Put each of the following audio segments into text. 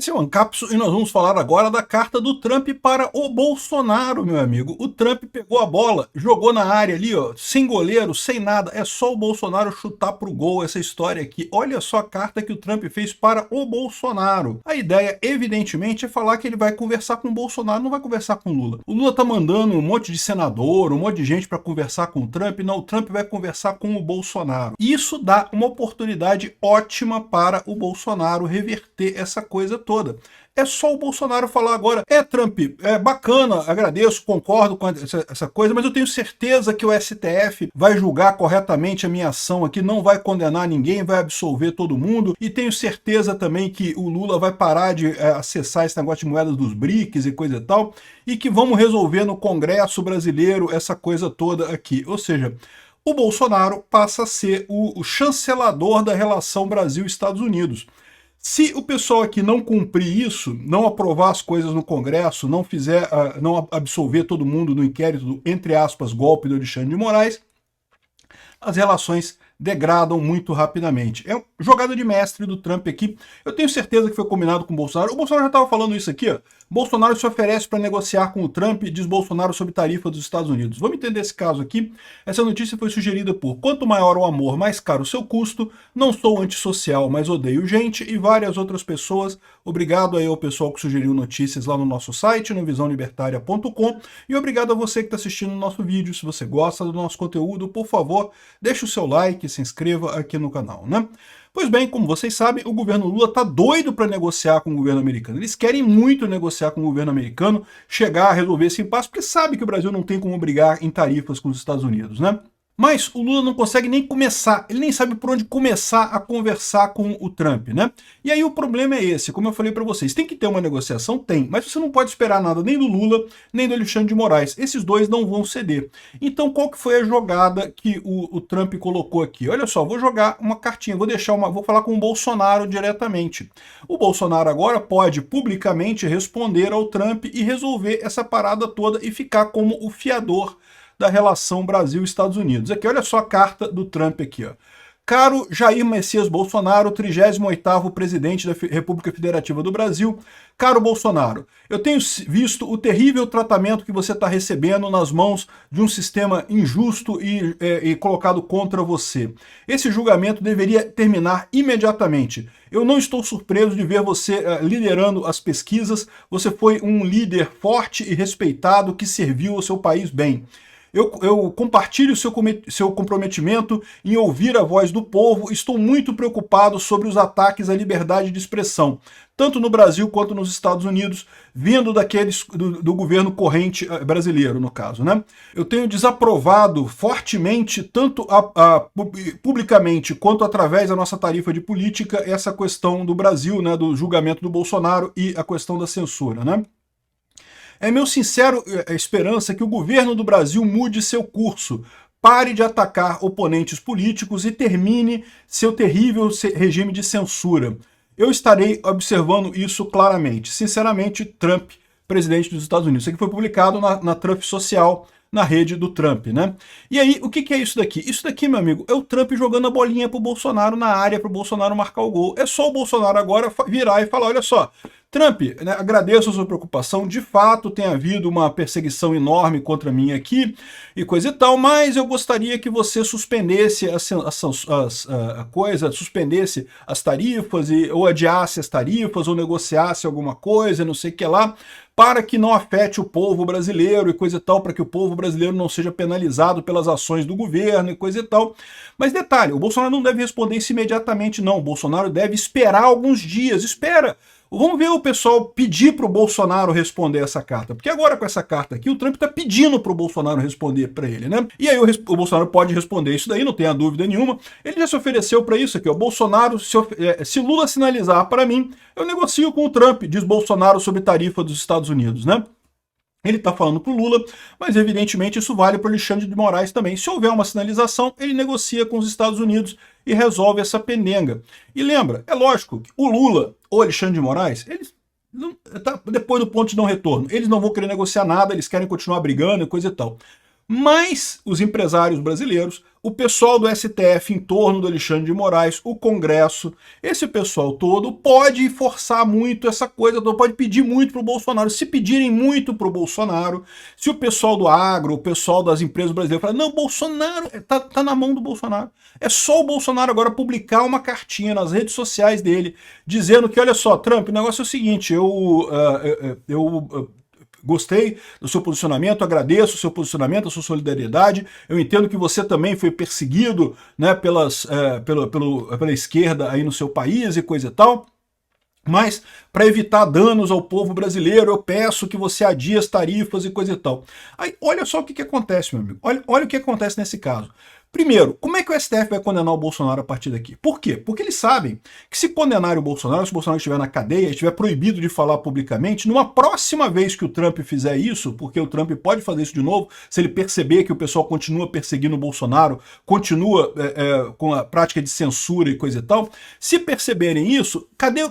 Esse é o Ancapso e nós vamos falar agora da carta do Trump para o Bolsonaro, meu amigo. O Trump pegou a bola, jogou na área ali, ó, sem goleiro, sem nada. É só o Bolsonaro chutar pro gol essa história aqui. Olha só a carta que o Trump fez para o Bolsonaro. A ideia, evidentemente, é falar que ele vai conversar com o Bolsonaro, não vai conversar com o Lula. O Lula tá mandando um monte de senador, um monte de gente para conversar com o Trump. Não, o Trump vai conversar com o Bolsonaro. Isso dá uma oportunidade ótima para o Bolsonaro reverter essa coisa toda. É só o Bolsonaro falar agora, Trump, é bacana, agradeço, concordo com essa coisa, mas eu tenho certeza que o STF vai julgar corretamente a minha ação aqui, não vai condenar ninguém, vai absolver todo mundo, e tenho certeza também que o Lula vai parar de acessar esse negócio de moedas dos BRICS e coisa e tal, e que vamos resolver no Congresso brasileiro essa coisa toda aqui. Ou seja, o Bolsonaro passa a ser o chancelador da relação Brasil-Estados Unidos. Se o pessoal aqui não cumprir isso, não aprovar as coisas no Congresso, não fizer, não absolver todo mundo no inquérito do, entre aspas, golpe do Alexandre de Moraes, as relações degradam muito rapidamente. É uma jogada de mestre do Trump aqui. Eu tenho certeza que foi combinado com o Bolsonaro. O Bolsonaro já estava falando isso aqui, ó. Bolsonaro se oferece para negociar com o Trump, diz Bolsonaro sobre tarifa dos Estados Unidos. Vamos entender esse caso aqui. Essa notícia foi sugerida por quanto maior o amor, mais caro o seu custo, não sou antissocial, mas odeio gente, e várias outras pessoas. Obrigado aí ao pessoal que sugeriu notícias lá no nosso site, no visãolibertaria.com, e obrigado a você que está assistindo o nosso vídeo. Se você gosta do nosso conteúdo, por favor, deixe o seu like, se inscreva aqui no canal, né? Pois bem, como vocês sabem, o governo Lula está doido para negociar com o governo americano. Eles querem muito negociar com o governo americano, chegar a resolver esse impasse, porque sabe que o Brasil não tem como brigar em tarifas com os Estados Unidos, né? Mas o Lula não consegue nem começar, ele nem sabe por onde começar a conversar com o Trump, né? E aí o problema é esse, como eu falei para vocês, tem que ter uma negociação? Tem, mas você não pode esperar nada nem do Lula, nem do Alexandre de Moraes. Esses dois não vão ceder. Então qual que foi a jogada que o Trump colocou aqui? Olha só, vou jogar uma cartinha, vou falar com o Bolsonaro diretamente. O Bolsonaro agora pode publicamente responder ao Trump e resolver essa parada toda e ficar como o fiador da relação Brasil-Estados Unidos. Aqui, olha só a carta do Trump aqui, ó. Caro Jair Messias Bolsonaro, 38º presidente da República Federativa do Brasil. Caro Bolsonaro, eu tenho visto o terrível tratamento que você está recebendo nas mãos de um sistema injusto e colocado contra você. Esse julgamento deveria terminar imediatamente. Eu não estou surpreso de ver você liderando as pesquisas. Você foi um líder forte e respeitado que serviu ao seu país bem. Eu compartilho o seu comprometimento em ouvir a voz do povo. Estou muito preocupado sobre os ataques à liberdade de expressão, tanto no Brasil quanto nos Estados Unidos, vindo do governo corrente brasileiro, no caso, né? Eu tenho desaprovado fortemente, tanto publicamente quanto através da nossa tarifa de política, essa questão do Brasil, né, do julgamento do Bolsonaro e a questão da censura, né? É meu sincero esperança que o governo do Brasil mude seu curso, pare de atacar oponentes políticos e termine seu terrível regime de censura. Eu estarei observando isso claramente. Sinceramente, Trump, presidente dos Estados Unidos. Isso aqui foi publicado na Trump Social, na rede do Trump, né? E aí, o que é isso daqui? Isso daqui, meu amigo, é o Trump jogando a bolinha pro Bolsonaro na área, pro Bolsonaro marcar o gol. É só o Bolsonaro agora virar e falar, olha só, Trump, né, agradeço a sua preocupação, de fato tem havido uma perseguição enorme contra mim aqui e coisa e tal, mas eu gostaria que você suspendesse suspendesse as tarifas ou adiasse as tarifas ou negociasse alguma coisa, não sei o que lá, para que não afete o povo brasileiro e coisa e tal, para que o povo brasileiro não seja penalizado pelas ações do governo e coisa e tal. Mas detalhe, o Bolsonaro não deve responder isso imediatamente não, o Bolsonaro deve esperar alguns dias, espera. Vamos ver o pessoal pedir para o Bolsonaro responder essa carta, porque agora com essa carta aqui o Trump está pedindo para o Bolsonaro responder para ele, né? E aí o Bolsonaro pode responder isso daí, não tenha dúvida nenhuma. Ele já se ofereceu para isso aqui, ó. Bolsonaro, se Lula sinalizar para mim, eu negocio com o Trump, diz Bolsonaro sobre tarifa dos Estados Unidos, né? Ele está falando para o Lula, mas evidentemente isso vale para o Alexandre de Moraes também. Se houver uma sinalização, ele negocia com os Estados Unidos e resolve essa pendenga. E lembra, é lógico, que o Lula ou Alexandre de Moraes, eles depois do ponto de não retorno, eles não vão querer negociar nada, eles querem continuar brigando e coisa e tal. Mas os empresários brasileiros, o pessoal do STF em torno do Alexandre de Moraes, o Congresso, esse pessoal todo pode forçar muito essa coisa, pode pedir muito para o Bolsonaro. Se pedirem muito para o Bolsonaro, se o pessoal do agro, o pessoal das empresas brasileiras falar, não, Bolsonaro, tá na mão do Bolsonaro. É só o Bolsonaro agora publicar uma cartinha nas redes sociais dele, dizendo que, olha só, Trump, o negócio é o seguinte, eu gostei do seu posicionamento, agradeço o seu posicionamento, a sua solidariedade. Eu entendo que você também foi perseguido, né, pela esquerda aí no seu país e coisa e tal. Mas, para evitar danos ao povo brasileiro, eu peço que você adie as tarifas e coisa e tal. Aí, olha só o que acontece, meu amigo. Olha o que acontece nesse caso. Primeiro, como é que o STF vai condenar o Bolsonaro a partir daqui? Por quê? Porque eles sabem que se condenarem o Bolsonaro, se o Bolsonaro estiver na cadeia, estiver proibido de falar publicamente, numa próxima vez que o Trump fizer isso, porque o Trump pode fazer isso de novo, se ele perceber que o pessoal continua perseguindo o Bolsonaro, continua com a prática de censura e coisa e tal, se perceberem isso,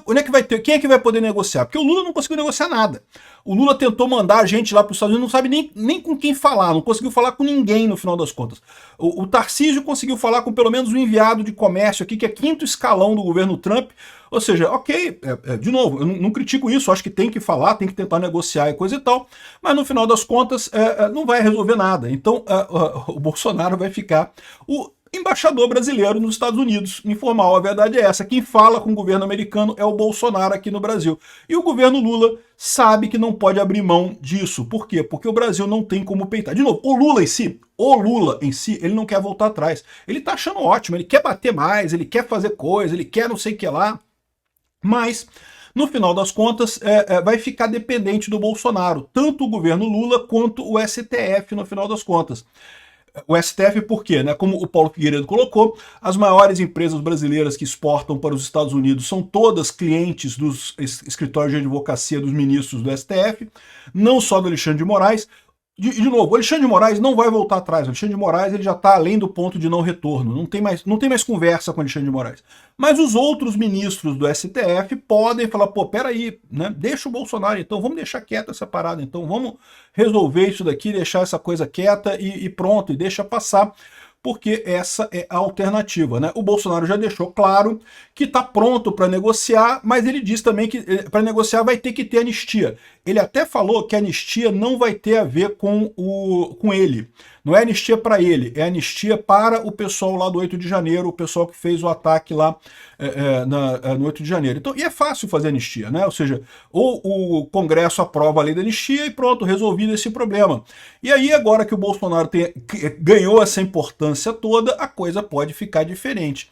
onde é que vai ter? Quem é que vai poder negociar? Porque o Lula não conseguiu negociar nada. O Lula tentou mandar a gente lá para os Estados Unidos, não sabe nem com quem falar, não conseguiu falar com ninguém no final das contas. O Tarcísio conseguiu falar com pelo menos o enviado de comércio aqui, que é quinto escalão do governo Trump. Ou seja, ok, de novo, eu não critico isso, acho que tem que falar, tem que tentar negociar e coisa e tal, mas no final das contas não vai resolver nada. Então o Bolsonaro vai ficar o embaixador brasileiro nos Estados Unidos, informal, a verdade é essa. Quem fala com o governo americano é o Bolsonaro aqui no Brasil. E o governo Lula sabe que não pode abrir mão disso. Por quê? Porque o Brasil não tem como peitar. De novo, o Lula em si, ele não quer voltar atrás. Ele tá achando ótimo, ele quer bater mais, ele quer fazer coisa, ele quer não sei o que lá, mas no final das contas vai ficar dependente do Bolsonaro, tanto o governo Lula quanto o STF no final das contas. O STF por quê? Né? Como o Paulo Figueiredo colocou, as maiores empresas brasileiras que exportam para os Estados Unidos são todas clientes dos escritórios de advocacia dos ministros do STF, não só do Alexandre de Moraes. De novo, o Alexandre de Moraes não vai voltar atrás. O Alexandre de Moraes ele já está além do ponto de não retorno. Não tem mais conversa com o Alexandre de Moraes. Mas os outros ministros do STF podem falar, pô, peraí, né? Deixa o Bolsonaro, então vamos deixar quieta essa parada, então vamos resolver isso daqui, deixar essa coisa quieta e pronto, e deixa passar. Porque essa é a alternativa, né? O Bolsonaro já deixou claro que está pronto para negociar, mas ele diz também que para negociar vai ter que ter anistia. Ele até falou que a anistia não vai ter a ver com ele. Não é anistia para ele, é anistia para o pessoal lá do 8 de janeiro, o pessoal que fez o ataque lá no 8 de janeiro. Então, e é fácil fazer anistia, né? Ou seja, ou o Congresso aprova a lei da anistia e pronto, resolvido esse problema. E aí, agora que o Bolsonaro ganhou essa importância toda, a coisa pode ficar diferente.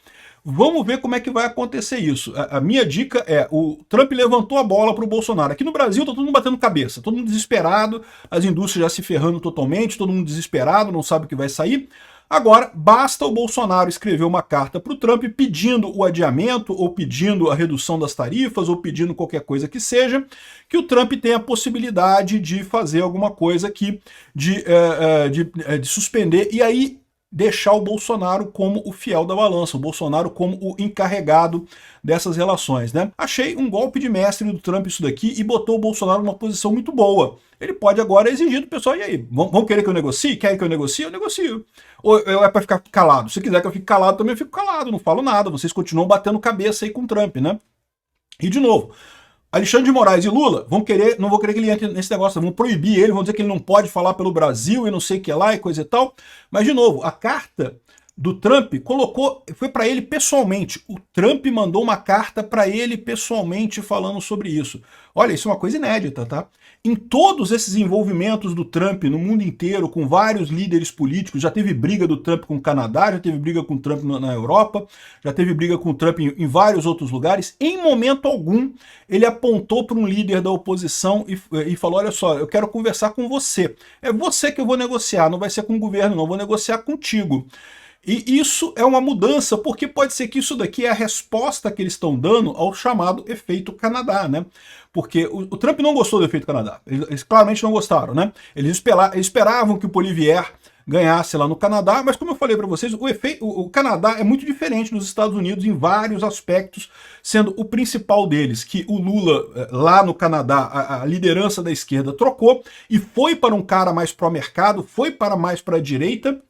Vamos ver como é que vai acontecer isso. A minha dica é, o Trump levantou a bola para o Bolsonaro. Aqui no Brasil tá todo mundo batendo cabeça, todo mundo desesperado, as indústrias já se ferrando totalmente, todo mundo desesperado, não sabe o que vai sair. Agora, basta o Bolsonaro escrever uma carta para o Trump pedindo o adiamento, ou pedindo a redução das tarifas, ou pedindo qualquer coisa que seja, que o Trump tenha a possibilidade de fazer alguma coisa aqui, de suspender, e aí deixar o Bolsonaro como o fiel da balança, o Bolsonaro como o encarregado dessas relações, né? Achei um golpe de mestre do Trump isso daqui e botou o Bolsonaro numa posição muito boa. Ele pode agora exigir do pessoal, e aí, vão querer que eu negocie? Querem que eu negocie? Eu negocio. Ou é para ficar calado? Se quiser que eu fique calado, também eu fico calado, não falo nada. Vocês continuam batendo cabeça aí com o Trump, né? E de novo, Alexandre de Moraes e Lula não vão querer que ele entre nesse negócio, vão proibir ele, vão dizer que ele não pode falar pelo Brasil e não sei o que lá e coisa e tal. Mas, de novo, a carta do Trump foi para ele pessoalmente. O Trump mandou uma carta para ele pessoalmente falando sobre isso. Olha, isso é uma coisa inédita, tá? Em todos esses envolvimentos do Trump no mundo inteiro, com vários líderes políticos, já teve briga do Trump com o Canadá, já teve briga com o Trump na Europa, já teve briga com o Trump em vários outros lugares. Em momento algum, ele apontou para um líder da oposição e falou, olha só, eu quero conversar com você. É você que eu vou negociar, não vai ser com o governo, não, eu vou negociar contigo. E isso é uma mudança, porque pode ser que isso daqui é a resposta que eles estão dando ao chamado efeito Canadá, né? Porque o Trump não gostou do efeito Canadá, eles claramente não gostaram, né? Eles esperavam que o Poilievre ganhasse lá no Canadá, mas como eu falei para vocês, o Canadá é muito diferente dos Estados Unidos em vários aspectos, sendo o principal deles que o Lula, lá no Canadá, a liderança da esquerda trocou e foi para um cara mais pró-mercado, foi para mais para a direita.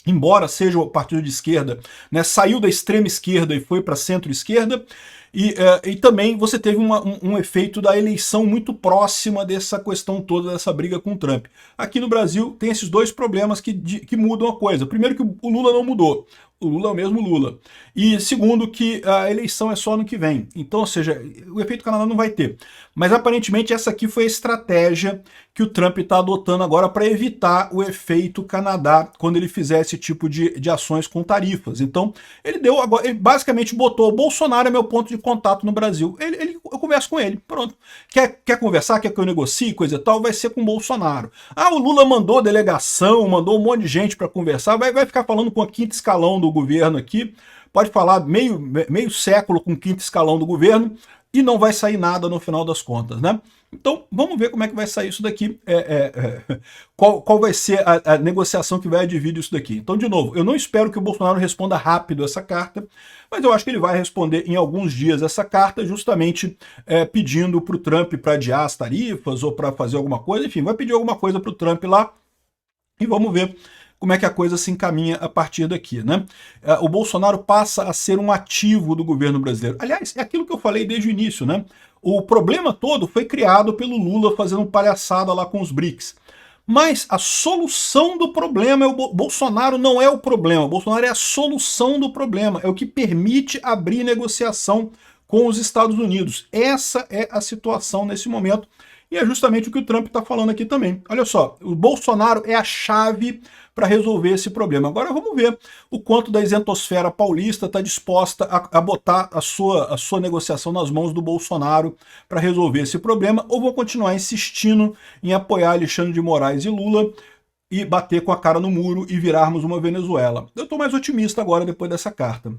embora seja o partido de esquerda, né, saiu da extrema esquerda e foi para a centro-esquerda, e também você teve um efeito da eleição muito próxima dessa questão toda, dessa briga com o Trump. Aqui no Brasil tem esses dois problemas que mudam a coisa. Primeiro que o Lula não mudou. O Lula é o mesmo Lula. E segundo que a eleição é só ano que vem. Então, ou seja, o efeito Canadá não vai ter. Mas aparentemente essa aqui foi a estratégia que o Trump está adotando agora para evitar o efeito Canadá quando ele fizer esse tipo de ações com tarifas. Então, ele basicamente botou: o Bolsonaro é meu ponto de contato no Brasil. Eu converso com ele, pronto. Quer conversar, quer que eu negocie, coisa e tal, vai ser com o Bolsonaro. Ah, o Lula mandou delegação, mandou um monte de gente para conversar, vai ficar falando com a quinta escalão do governo aqui, pode falar meio século com o quinto escalão do governo, e não vai sair nada no final das contas, né? Então, vamos ver como é que vai sair isso daqui, qual vai ser a negociação que vai advir isso daqui. Então, de novo, eu não espero que o Bolsonaro responda rápido essa carta, mas eu acho que ele vai responder em alguns dias essa carta, justamente pedindo para o Trump para adiar as tarifas ou para fazer alguma coisa, enfim, vai pedir alguma coisa para o Trump lá, e vamos ver como é que a coisa se encaminha a partir daqui, né? O Bolsonaro passa a ser um ativo do governo brasileiro. Aliás, é aquilo que eu falei desde o início, né? O problema todo foi criado pelo Lula fazendo palhaçada lá com os BRICS. Mas a solução do problema é Bolsonaro não é o problema, o Bolsonaro é a solução do problema, é o que permite abrir negociação com os Estados Unidos. Essa é a situação nesse momento. E é justamente o que o Trump está falando aqui também. Olha só, o Bolsonaro é a chave para resolver esse problema. Agora vamos ver o quanto da isentosfera paulista está disposta a botar a sua negociação nas mãos do Bolsonaro para resolver esse problema, ou vão continuar insistindo em apoiar Alexandre de Moraes e Lula e bater com a cara no muro e virarmos uma Venezuela. Eu estou mais otimista agora depois dessa carta.